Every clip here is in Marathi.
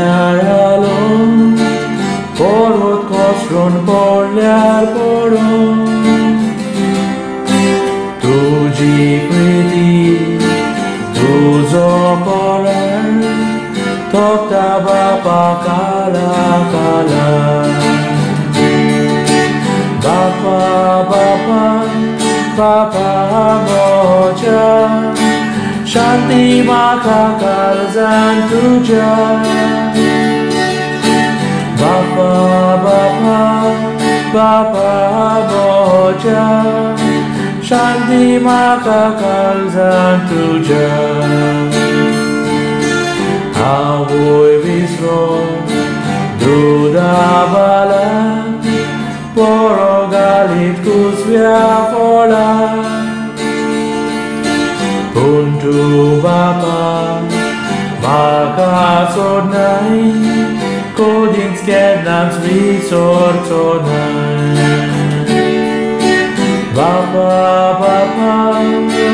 nyaralo porot kosron porlyar poron tuji priti tuzo polar tokta bapa kala kala bapa bapa bapa moja Shanti makakal zantuja Bapa Bapa Bapa moja Shanti makakal zantuja Ahoy visro Duda bala Poro galit kusvya fola Untuk Bapa maka sonai kodin skednam svisor sonai Bapa Bapa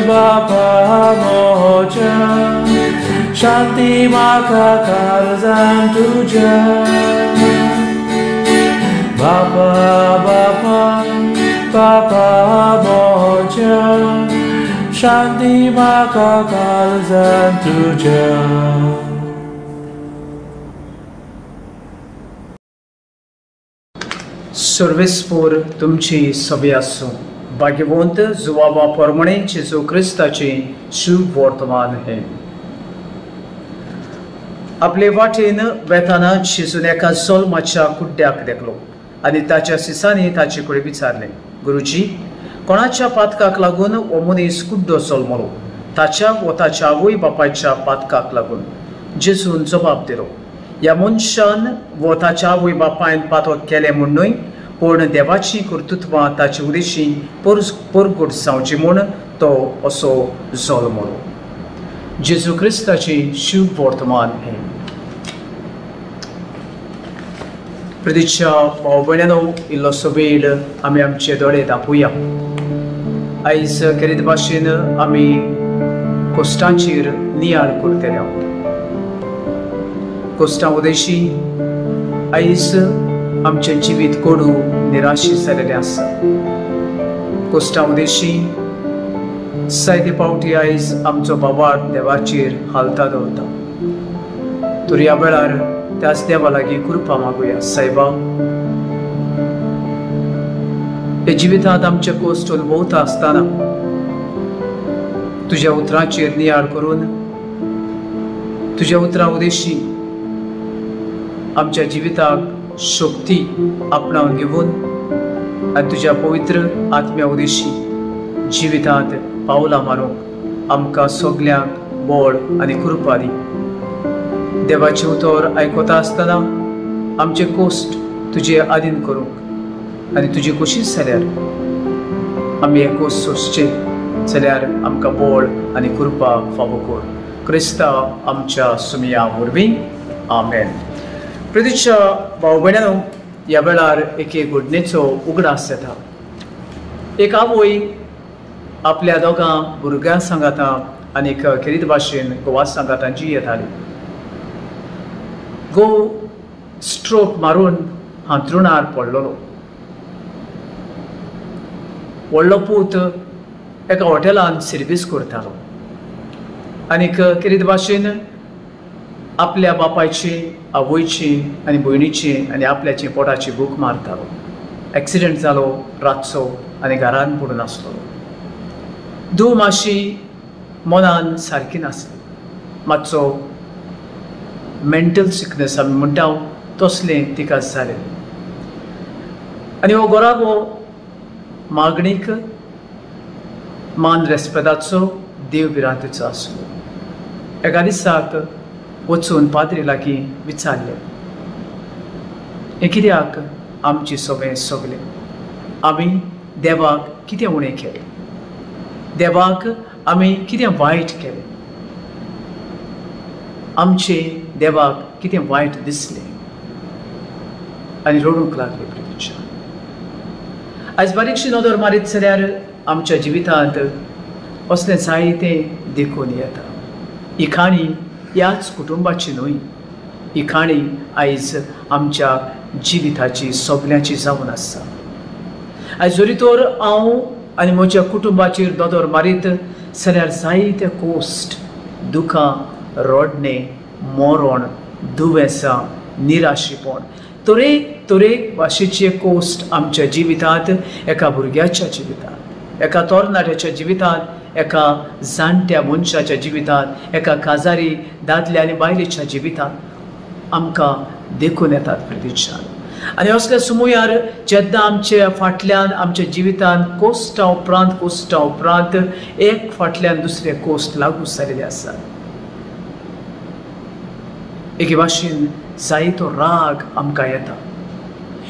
Bapa moja Shanti maka karzan tuja Bapa Bapa Bapa moja Shanti makakal zantuja सर्वेस्पोर तुमची सभी आसो भाग्यवंत जुवाबा परमणे जेजू क्रिस्ताचे शुभ वर्तमान है आपले वाटेन वेताना जेजून एका जोल्माच्या कुड्ड्याक देखलो आनी ताच्या सिसांनी ताचे कडेन विचारले गुरुजी कोणाच्या पातकाक लागून हो मनीस कुड्डो जल्मलो ताच्या व ताच्या आवय बापायच्या पातकाक लागून जेजून जबाब दिलो ह्या मनशान व ताच्या आवय बापायन पातक केले म्हूण न्हय पूण देवाची कर्तृत्वां ताचे उदेशी परगट जावची म्हूण तो असो जल्मलो जेजू क्रिस्ताची शुभ वर्तमान हे प्रतीच्या भाव भयणांनो इल्लोसो वेळ आमी आमचे दोळे दाखोवया आयज केरीत भाशेन आमी कोस्टांचेर नियाळ करतले आहोत कोस्टां उदेशी आयज आमचे जिवीत कोडू निराशी जालेले आसा कोस्टां उदेशी जायते पावटी आयज आमचो बाबाड देवाचेर हालता दवरता तर ह्या वेळार त्याच देवा लागीं कृपा मागुया सायबा हे जिवितांत आमचे कोस्ट अनुभवता आसतना तुज्या उतरांचेर नियाळ करून तुज्या उतरां उदेशी आमच्या जिविताक शक्ती आपणावन घेवन आनी तुज्या पवित्र आत्म्या उदेशी जिवितांत पावलां मारूंक आमकां सगल्यांक बळ आनी कृपा दी देवाचे उतर आयकता आसतना आमचे कोस्ट तुजे आधीन करूंक आनी तुजी कोशीश जाल्यार आमी हे कोस्ट सोंसचे जाल्यार आमकां बळ आनी कृपा फावो कर क्रिस्ता आमच्या सुमया वरवीं आमेन प्रतीच्या भाव भयणांनो ह्या वेळार एके घडणेचो उगडास जाता एक आवय आपल्या दोगां भुरग्यां सांगाता आनीक खेरीत भाशेन घोवा सांगातांची येताली घोव स्ट्रोक मारून हांतरुणार पडलोलो व्हडलो पूत एका हॉटेलान सर्वीस करतालो आनीक खेरीत भाशेन आपल्या बापायची आवयची आनी भयणीची आनी आपल्याची पोटाची भूक मारतालो एक्सिडेंट जालो रातचो आनी घरान पडून आसलो धूव मातशी मनान सारकी नासली मातसो मेंटल सिकनेस आमी म्हणटा तसलें तिका जालें आनी हो गोरागो मागणीक मान रेस्पेदाचो देव भिरांतेचो आसलो एका दिसाक वचून पाद्री लागीं विचारलें हे कित्याक आमची सगळें सगलें आमी देवाक कितें उणें केलें देवाक आमी कितें वायट केलें आमचे देवाक कितें वायट दिसलें आनी रडूंक लागले प्रतीच्या आयज बारीकशी नदर मारीत जाल्यार आमच्या जिवितांत असलें जायतें देखून येता ही काणी ह्याच कुटुंबाची न्हय ही काणी आयज आमच्या जिविताची सगळ्यांची जावन आसा. आयज जरी तर हांव आनी म्हज्या कुटुंबाचेर दोदोर मारीत जाल्यार जायते कोस्ट दुखां, रडणे, मरण, दुवेसां, निराशेपण, तरेक भाशेचे कोस्ट आमच्या जिवितांत, एका भुरग्याच्या जिवितांत, एका तरणाट्याच्या जिवितांत, एका जाणट्या मनशाच्या जिवितांत, एका काजारी दादल्या आनी बायलेच्या जिवितांत आमकां देखून येतात प्रितीच्यान. आनी असल्या समयार जेन्ना आमच्या फाटल्यान आमच्या जिवितांत कोस्टा उपरांत एक फाटल्यान दुसरे कोस्ट लागू जाल्ले आसात. एके भाशेन जायतो राग आमकां येता.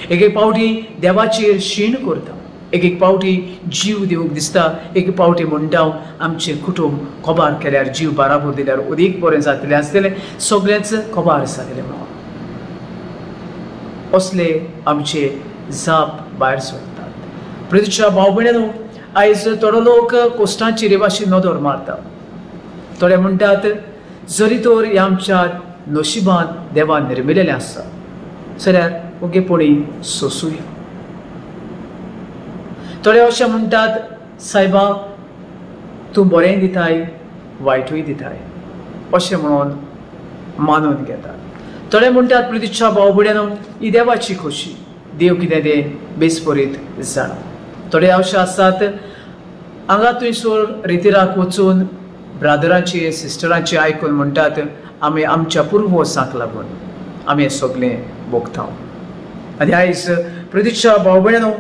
एक पावटी देवाचेर शीण करता. एक पावटी जीव दिवंक दिसता. एक पावटी म्हणटा आमचे कुटुंब कोबार केल्यार, जीव बाराबर दिल्यार अदीक बरें जातलें आसलेलें, सगळेंच कोबार जालेलें म्हणून असले आमचे जाप भायर सरतात. प्रितीच्या भाव भयणींनो, आयज थोडो लोक कोस्टांची हे भाशेन नदर मारता. थोडे म्हणटात जरी तर ह्या आमच्या नशिबांत देवान निर्मिलेलें आसा जाल्यार ओगेपणी सोंसूया. थोडे अशें म्हणटात सायबा तूं बरें दिताय वायटूय दिताय अशें म्हणून मानून घेतात. थोडे म्हणटात प्रितीच्या भाव भयणींनो, ही देवाची खोशी, देव कितें तें बेसबरीत जाणा. थोडे अशे आसात हांगा थंयसर रितीराक वचून ब्रादरांचे सिस्टरांचे आयकून म्हणटात आमी आमच्या पुर्वजांक लागून आमी हें सगळें भोगता. आनी आयज प्रितीच्या भाव भयणींनो,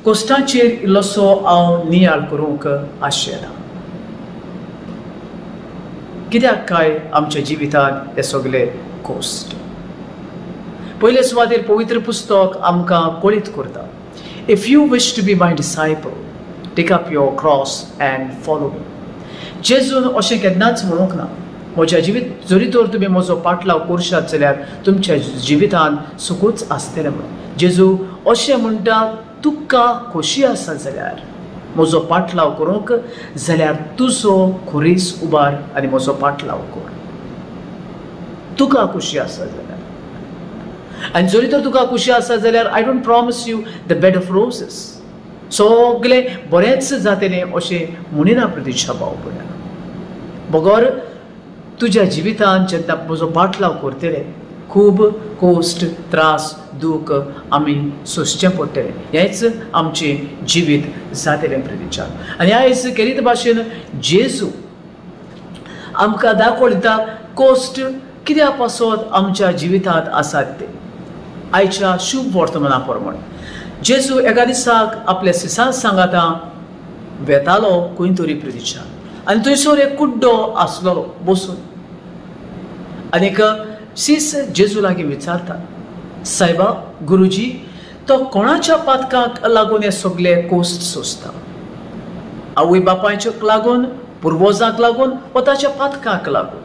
कोस्टांचेर इल्लोसो हांव नियाळ करूंक आशेना. कित्याक काय आमच्या जिवितांत हे सगळे कोस्ट. पयले सुवातेर पवित्र पुस्तक आमकां कळीत करता, if you wish to be my disciple take up your cross and follow me. जेजून अशें केन्नाच म्हणूंक ना म्हज्या जिवीत जरी तर तुमी म्हजो पाटलाव करशात जाल्यार तुमच्या जिवितांत सुखूच आसतलें म्हणून. जेजू अशें म्हणटा तुका खोशी आसा जाल्यार म्हजो पाटलाव करूंक जाल्यार तुजो खुरीस उबार आनी म्हजो पाटलाव कर. तुका खुशी आसा जाल्यार, आनी जरी तर तुका खुशी आसा जाल्यार I don't promise you the bed of roses, सगळें बरेंच जातलें अशें म्हणिना प्रितीच्या भाव भयणां. बगर तुज्या जिवितांत जेन्ना म्हजो पाटलाव करतले खूब कोस्ट, त्रास, दूख आमी सोंसचें पडटलें. हेंच आमचें जिवीत जातलें प्रितीच्या. आनी आयज केरीत भाशेन जेजू आमकां दाखोवन दिता कोस्ट कित्या पासत आमच्या जिवितांत आसात ते. आयच्या शुभ वर्तमाना प्रमाण जेजू एका दिसाक आपल्या सिसां सांगाता वेतालो खंय तरी प्रितीच्या, आनी थंयसर एक कुड्डो आसलो बसून. आनीक सीस जेजू लागीं विचारता, सायबा गुरुजी तो कोणाच्या पातकाक लागून हे सगळे कोस्ट सोंसता? आवय बापायच्याक लागून, पुर्वजांक लागून, वा ताच्या पातकाक लागून?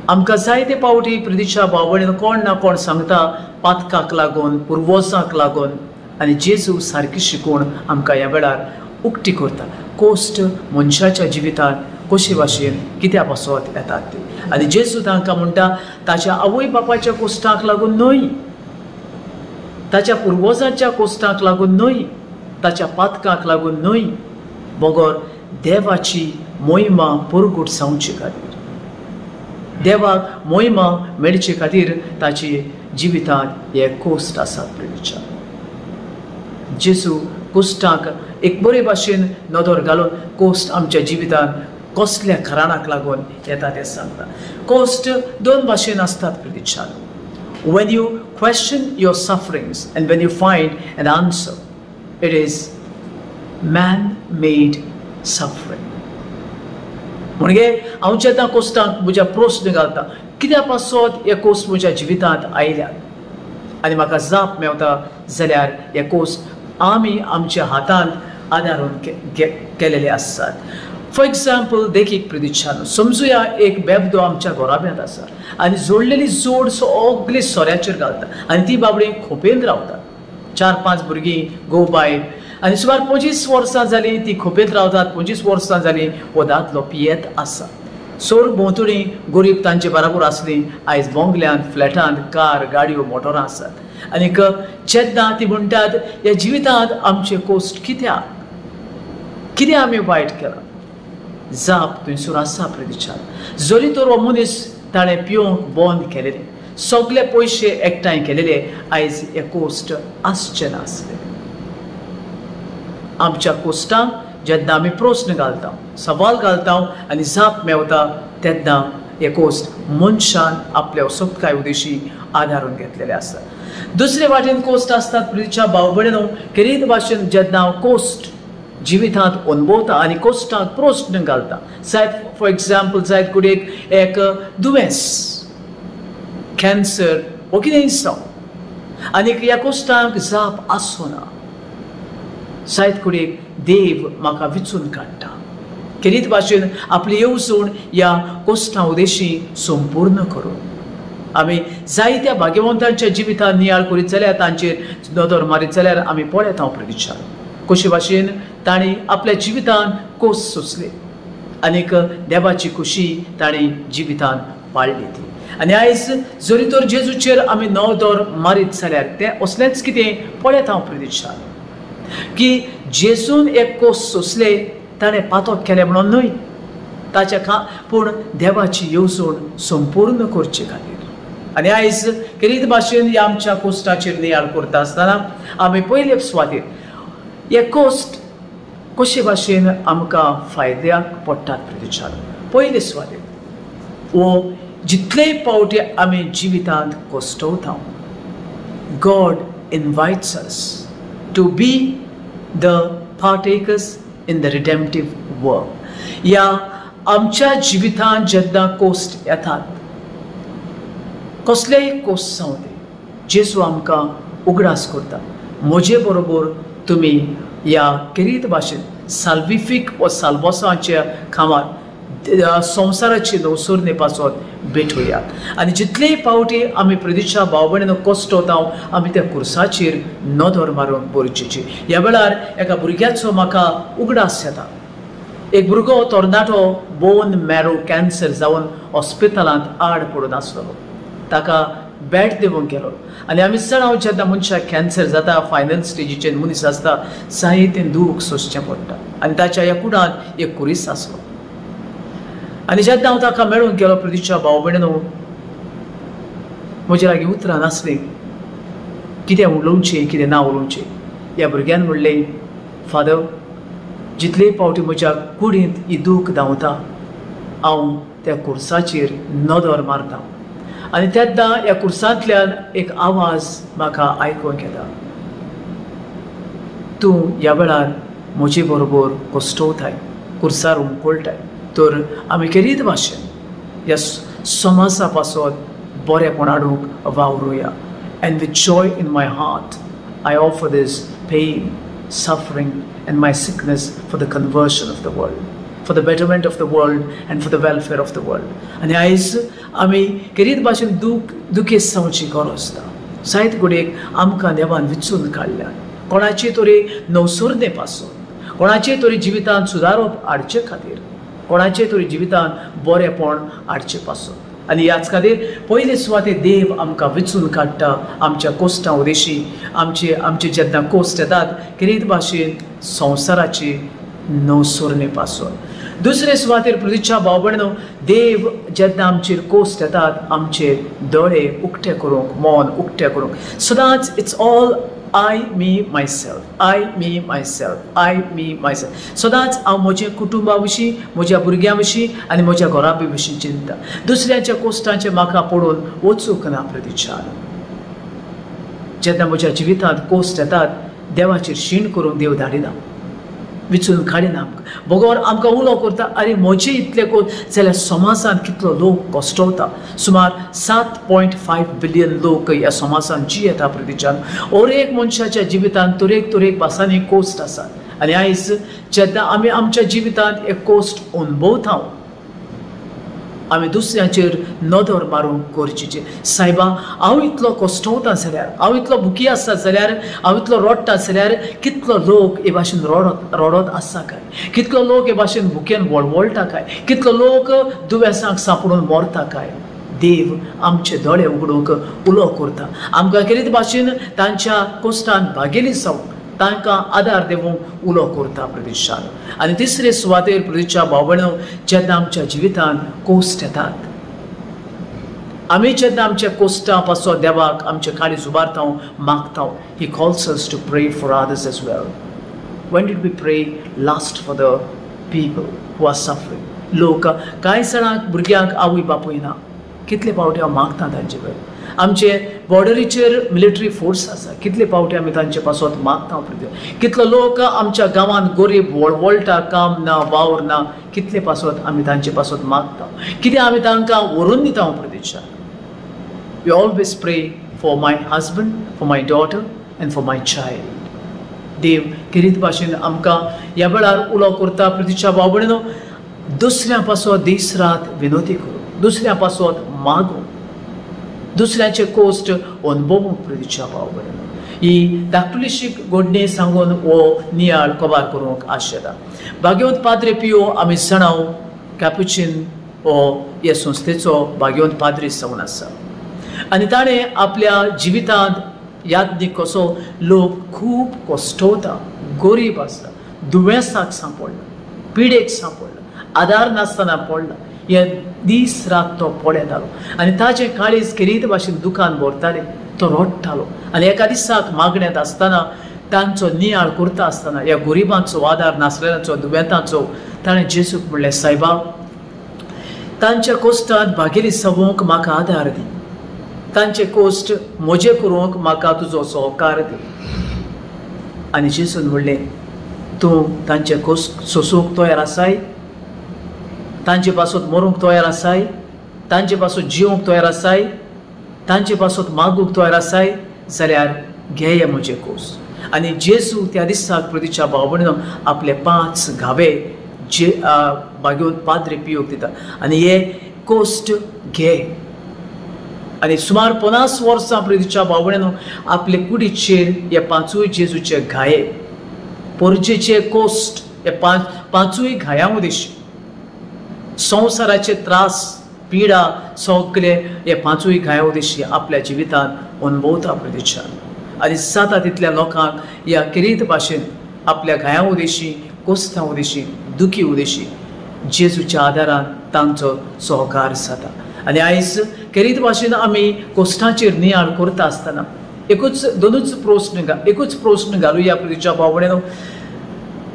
आमकां जायते पावटी प्रितीच्या भाव भयणींनो कोण ना कोण सांगता पातकाक लागून, पुर्वजांक लागून, आनी जेजू सारकी शिकवण आमकां ह्या वेळार उक्ती करता कोस्ट मनशाच्या जिवितांत कशे भाशेन कित्या पासत येतात ते. आनी जेजू तांकां म्हणटा ताच्या आवय बापायच्या कोश्टांक लागून न्हय, ताच्या पुर्वजांच्या कोश्टांक लागून न्हय, ताच्या पातकाक लागून न्हय, बगर देवाची मोहिमा पुरगूट जावचे खातीर, देवाक मोहिमा मेळचे खातीर ताची जिवितांत हे कोस्ट आसात प्रितीच्या. जेजू कोस्टांक एक बरे भाशेन नदर घालून कोस्ट आमच्या जिवितांत कसल्या कारणाक लागून येता तें सांगता. कोस्ट दोन भाशेन आसतात प्रितीच्या. when you question your sufferings and when you find an answer, it is man-made suffering. म्हणजे हांव जेन्ना कोस्टांक म्हज्या प्रस्न घालता कित्या पासत हे कोस्ट म्हज्या जिवितांत आयल्यात आनी म्हाका जाप मेवता जाल्यार हे कोस्ट आमी आमच्या हातांत आदारून केलेले आसात. फॉर एग्जाम्पल देखीक प्रितीच्यान समजुया एक बेबदो आमच्या घोराब्यांत आसा आनी जोडलेली जोड सगळी सोऱ्याचेर घालता आनी ती बाबडी खोपेन रावता. 4-5 भुरगीं घोव बायल आनी सुमार 25 वर्सां जालीं ती खोपेंत रावतात. 25 वर्सां जालीं हो दादलो पियेत आसा. सोर भोंवतणी गरीब तांचे बराबर आसली. आयज बोंगल्यांत फ्लॅटांत कार गाडयो मोटरां आसात. आनीक जेन्ना ती म्हणटात ह्या जिवितांत आमचे कोस्ट कितें आमी वायट केलां, जाप थंयसर आसा प्रिचार. जरी तर हो मनीस ताणें पिवंक बंद केलेलें, सगळे पयशे एकठांय केलेले, आयज हे कोस्ट आसचे नासले. आमच्या कोस्टांक जेन्ना आमी प्रस्न घालता, सवाल घालता आनी जाप मेवता, तेन्ना हे कोस्ट मनशान आपल्या वसपकाय उदेशी आदारून घेतलेले आसता. दुसरे वाटेन कोस्ट आसतात प्रितीच्या भाव भयणो. खेरीत भाशेन जेन्ना हांव कोस्ट जिवितांत अनुभवता आनी कोस्टांक प्रस्न घालता, जायत फॉर एग्जाम्पल जायत कुडीक एक दुयेंस, कॅन्सर वो कितेंय जावं, आनीक ह्या कोस्टांक जाप आसना, जायत कुडीक देव म्हाका विचून काडटा. खेरीत भाशेन आपली येवजण ह्या कोस्टां उदेशी संपूर्ण करून आमी जायत्या भाग्यवंतांच्या जिवितांत नियाळ करीत जाल्यार, तांचेर नदर मारीत जाल्यार आमी पळयत हांव प्रिचार कशे भाशेन तांणी आपल्या जिवितांत कोस सोंसले आनीक देवाची खुशी तांणी जिवितांत पाळली ती. आनी आयज जरी तर जेजूचेर आमी नदर मारीत जाल्यार तें असलेंच कितें पळयत हांव प्रिचार की जेजून एक कोस सोंसले, ताणें पातोक केलें म्हणून न्हय, ताच्या पूण देवाची येवजण संपूर्ण करचे खातीर. आनी आयज खेरीत भाशेन ह्या आमच्या कोस्टाचेर नियाळ करता आसतना आमी पयले सुवातेर हे कोस्ट कशे भाशेन आमकां फायद्याक पडटात प्रिचार. पयले सुवातेर वो जितले पावटी आमी जिवितांत कोस्टवता, God invites us to be the partakers in the redemptive work. या आमच्या जिवितांत जेन्ना कोस्ट येतात, कसलेय कोस्ट जावं ते, जेजू आमकां उगडास करता, म्हजे बरोबर तुमी ह्या खेरीत भाशेन साल्विफीक व साल्वासाच्या खांबार संवसाराची नवसुर्णे पासून भेटुयात. आनी जितलेय पावटी आमी प्रदेशा भाव भयणीनो कोस्टवता, आमी त्या कुर्साचेर नदर मारून बरचेची. ह्या वेळार एका भुरग्याचो म्हाका उगडास येता. एक भुरगो तरणाटो बोन मॅरो कॅन्सर जावन हॉस्पिटलांत आड पडून आसलेलो. ताका बेड दिवंक गेलो आनी आमी जाणा जेन्ना मनशाक कॅन्सर जाता, फायनल स्टेजीचेर मनीस आसता, जायतें दूख सोंसचें पडटा. आनी ताच्या ह्या कुडांत एक कुरीस आसलो. आनी जेन्ना हांव ताका मेळूंक गेलो प्रदेशा भाव भयणीनो, म्हजे लागीं उतरां नासलीं कितें उलोवचें कितें ना उलोवचें. ह्या भुरग्यान म्हणलें, फादर, जितले पावटी म्हज्या कुडींत ही दूख धांवता, हांव त्या कुर्साचेर नदर मारता. आनी तेन्ना ह्या कुर्सांतल्यान एक आवाज म्हाका आयकूंक येता, तूं ह्या वेळार म्हजे बरोबर कोस्टवताय, कुर्सार उमकुळटाय. तर आमी खेरीत भाशेन ह्या समाजा पासून बरेपण हाडूंक वावरुया. And with joy in my heart I offer this pain, suffering and my sickness for the conversion of the world, for the betterment of the world and for the welfare of the world. आनी आयज आमी खेरीत भाशेन दुखेस्त जावची गरज ना. जायत गुडेक आमकां देवान विचून काडल्या, कोणाचे तरी नवसुर्णे पासून, कोणाचे तरी जिवितांत सुदारप हाडचे खातीर, कोणाचे तरी जिवितांत बरेपण हाडचे पासून. आनी ह्याच खातीर पयले सुवातेर देव आमकां विचून काडटा आमच्या कोस्टां उदेशी. आमचे जेन्ना कोस्ट येतात खेरीत भाशेन संवसाराची नवसुर्णे पासून. दुसरे सुवातेर प्रतीच्या भाव भयणीनो, देव जेन्ना आमचेर कोस्ट येतात, आमचे दोळे उक्ते करूंक, मन उक्तें करूंक. सदांच it's all I, me, myself, I, me, myself, I, me, myself. सदांच हांव म्हज्या कुटुंबा विशीं, म्हज्या भुरग्यां विशीं आनी म्हज्या घोराबी विशीं चिंता. दुसऱ्यांच्या कोश्टांचें म्हाका पडून वचूंक ना प्रतीचार. जेन्ना म्हज्या जिवितांत कोस्ट येतात, देवाचेर शीण करूंक देव धाडिना, विचून काडिना. भगवान आमकां उलो करता, अरे म्हजे इतले कोस्ट जाल्यार समाजांत कितलो लोक कोस्टवता. सुमार 7.5 बिलियन लोक ह्या समाजांत जियेता प्रतीच्यान. और एक मनशाच्या जिवितांत तरेक भासांनी कोस्ट आसात. आनी आयज जेन्ना आमी आमच्या जिवितांत एक कोस्ट अनुभवता, आमी दुसऱ्यांचेर नदर मारूंक गरजेचें. सायबा, हांव इतलो कश्टवता जाल्यार, हांव इतलो भुकी आसा जाल्यार, हांव इतलो रडटा जाल्यार कितलो लोक हे भाशेन रडत आसा काय, कितलो लोक हे भाशेन भुकेन वळवळटा काय, कितलो लोक दुयेंसांक सांपडून मरता काय. देव आमचे दोळे उगडूंक उलो करता. आमकां कितें भाशेन तांच्या कश्टान भागेली जावंक तांकां आदार दिवंक उलो करता प्रदेशान. आनी तिसरे सुवातेर प्रदेशच्या भाव भयणो, जेन्ना आमच्या जिवितांत कोस्ट येतात, आमी जेन्ना आमच्या कोस्टां पासो देवाक आमचे काळीज उबारता मागता, he calls us to pray for others as well. when did we pray last for the people who are suffering? लोक कांय जाणांक भुरग्यांक आवय बापूय ना, कितले फावटी हांव मागता तांचे कडेन. आमचे बॉर्डरीचेर मिलिटरी फोर्स आसा, कितले फावटी आमी तांचे पासत मागता. कितलो लोक आमच्या गांवांत गरीब वळवळटा, काम ना, वावर ना, कितले पासत आमी तांचे पासत मागता. कितें आमी तांकां व्हरून दिता प्रदेशान. We always pray for my husband, for my daughter and for my child. देव किरीत भाशेन आमकां ह्या वेळार उलो करता प्रदेशच्या भाव भयणो, दुसऱ्यां पासत दीस रात विनोदी करूं, दुसऱ्यां पासत मागूं, दुसऱ्याचे कोस्ट अनुभवूंक प्रदेशच्या भाव भयणो. ही धाकटुलीशी घडणी सांगून हो नियाळ कबार करूंक आशेता. भाग्यवंत पाद्रे पियो आमी जाणाव कॅपुचीन हो ह्या संस्थेचो भाग्यवंत पाद्री जावन आसा. आनी ताणें आपल्या जिवितांत यादनी कसो लोक खूब कश्टवता, गरीब आसता, दुयेंसाक सांपडला, पिडेक सांपडला, आदार नासतना पडला, हे दीस रात तो पळयतालो. आनी ताचें काळीज किरीत भाशेन दुकान भरतालें, तो रडटालो. आनी एका दिसाक मागण्यांत आसतना, तांचो नियाळ करता आसतना, ह्या गरिबांचो आदार नासलेल्यांचो, दुयेंतांचो, ताणें जेजूक म्हणलें, सायबा, तांच्या कोश्टांत भागेली जावंक म्हाका आदार दी, तांचे कोश्ट म्हजे करूंक म्हाका तुजो सहकार दी. आनी जेजून म्हणलें, तूं तांचे कोश्ट सोसूंक तयार आसाय, तांचे पासत मरूंक तयार आसाय, तांचे पासत जिवंक तयार आसाय, तांचे पासत मागूंक तयार आसाय, जाल्यार घे हे म्हजे कोस्ट. आनी जेजू त्या दिसाक प्रतीच्या भाव भयणो आपले 5 घावे जे भाग्यवंत पाद्रे पियोक दिता. आनी हे कोस्ट घे. आनी सुमार 50 वर्सां प्रतीच्या भाव भयणो आपले कुडीचेर हे 5 जेजूचे घाये, पोरजेचे कोस्ट, हे 5 घायां उदेशी, संवसाराचे त्रास, पिडा सगळे हे 5 घाया उदेशी आपल्या जिवितांत अनुभवता प्रदेशान. आनी जाता तितल्या लोकांक ह्या किरीत भाशेन आपल्या घाया उदेशी, कोस्तां उदेशी, दुखी उदेशी जेजूच्या आदारान तांचो सहकार जाता. आनी आयज किरीत भाशेन आमी कोस्टांचेर नियाळ करता आसतना एकूच प्रश्न घालुया प्रदेशच्या भाव भयणो,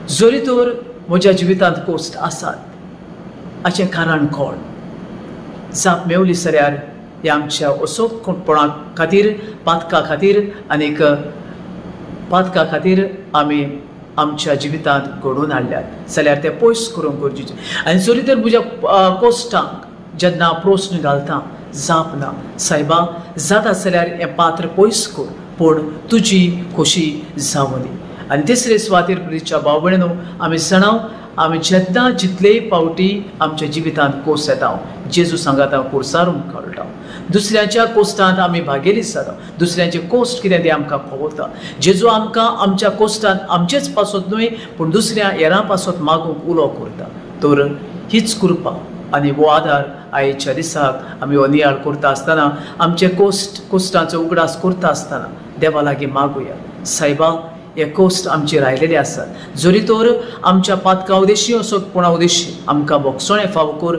जरी तर म्हज्या जिवितांत कोस्ट आसात, हाचें कारण कोण? जाप मेवली जाल्यार हे आमच्या असोपपणा खातीर, पातका खातीर आनीक पातका खातीर आमी आमच्या जिवितांत घडोवन हाडल्यात जाल्यार ते पयस करूंक गरजेचें. आनी जरी तर म्हज्या कोश्टांक जेन्ना प्रश्न घालता, जाप ना, सायबा, जाता जाल्यार हें पात्र पयस कर, पूण तुजी खोशी जावं दी. आनी तिसरे सुवातेर प्रतीच्या भाव भयणो आमी जाणाव, आमी जेन्ना जितलेय फावटी आमच्या जिवितांत कोस येता, जेजू सांगात हांव कुर्सारूंक कळटा. दुसऱ्याच्या कोस्टांत आमी भागेली जाता, दुसऱ्याचे कोस्ट कितें तें आमकां खबरता. जेजू आमकां आमच्या कोस्टांत आमचेच पासत न्हय पूण दुसऱ्या हेरां पासत मागूंक उलो करता. तर हीच कृपा आनी हो आदार आयच्या दिसाक आमी हो नियाळ करता आसतना, आमचे कोस्टांचो उगडास करता आसतना देवा लागीं मागुया, सायबा, हे कोस्ट आमचेर आयलेले आसात. जरी तर आमच्या पातका उदेशी असोपणा उदेशी आमकां भोगसोळें फाव कर,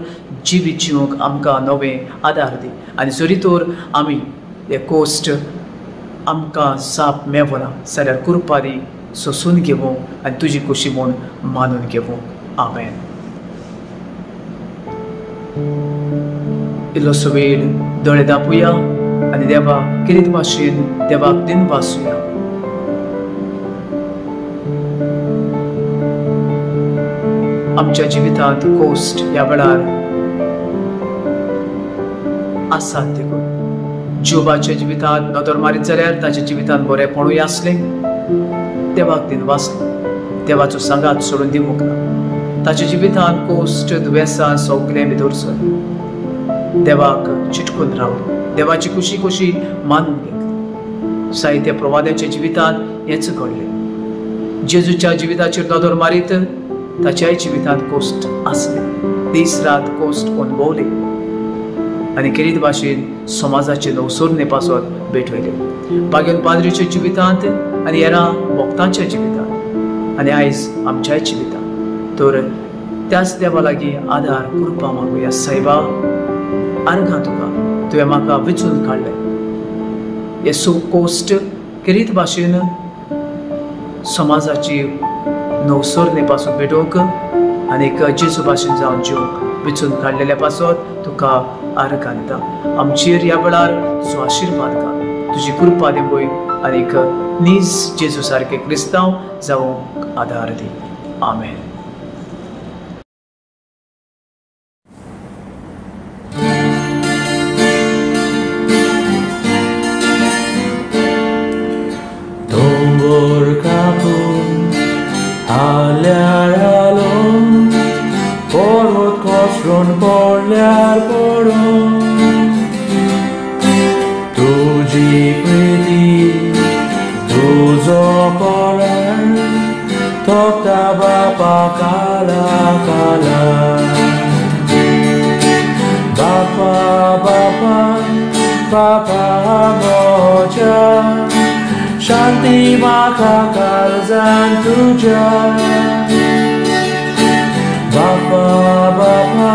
जिवीत जिवंक आमकां नवें आदार दी. आनी जरी तर आमी हे कोस्ट आमकां जाप मेवना जाल्यार कृपा दी, सोसून घेवंक आनी तुजी खोशी म्हूण मानून घेवंक. आमेन. इल्लोसो वेळ दोळे धांपूया आनी देवा किरीत भाशेन देवाक दिन वाचुया. आमच्या जिवितांत कोस्ट ह्या वेळार आसात देखून. जोबाच्या जिवितांत नदर मारीत जाल्यार ताच्या जिवितांत बरेपणूय आसलें, देवाक दिन वाचलो, देवाचो सांगात सोडून दिवंक ना. ताच्या जिवितांत कोस्ट, दुयेंसां सगळें भितर सर. देवाक चिटकून रावली, देवाची खुशी कशी मानून घेतली. साहित्य प्रवाद्याच्या जिवितांत हेच घडले. जेजूच्या जिविताचेर दोदोर मारीत ताच्याय जिवितांत कोस्ट आसले, दीस रात कोस्ट अनुभवले आनी खेरीत भाशेन समाजाचे नवसोरणे पासत भेटवयले. बागेन पाद्रीच्या जिवितांत आनी हेरां भक्तांच्या जिवितांत आनी आयज आमच्याय जिवितांत. तर त्याच देवा लागीं आदार कृपा मागुया. सायबा, आर्गां तुका, तुवें म्हाका वेंचून काडलें. हे सो कोस्ट खेरीत भाशेन समाजाची नवसोरणे पासून भेटोवंक आनीक जेजू भाशेन जावन जिवंक वेंचून काडलेल्या पासत तुका आर्गां दिता. आमचेर ह्या वेळार तुजो आशिर्वाद घाल, तुजी कृपा दिवय आनीक नीज जेजू सारके क्रिस्तांव जावंक आदार दी. आमेन. Porliar poron tuji priti tuzo poran tokta bapa kala kala bapa bapa bapa moja shanti maka kalzan tuja Bapa, Bapa,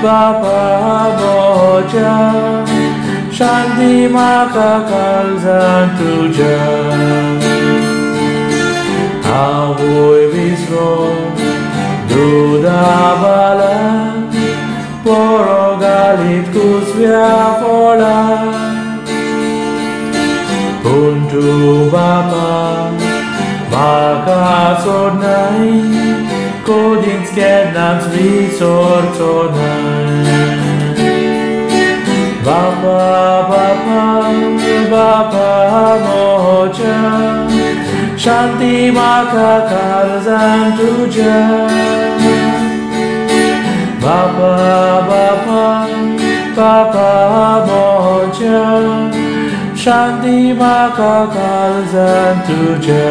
Bapa moja, shanti maka kalzan tuja. Avui visro, duda bala, poro galit kusvia fola. Puntu Bapa, maka sonai, Kodins kednams risortonai. Bapa, Bapa, Bapa moja, shanti maka kalzan tuja. Bapa, Bapa, Bapa moja, shanti maka kalzan tuja.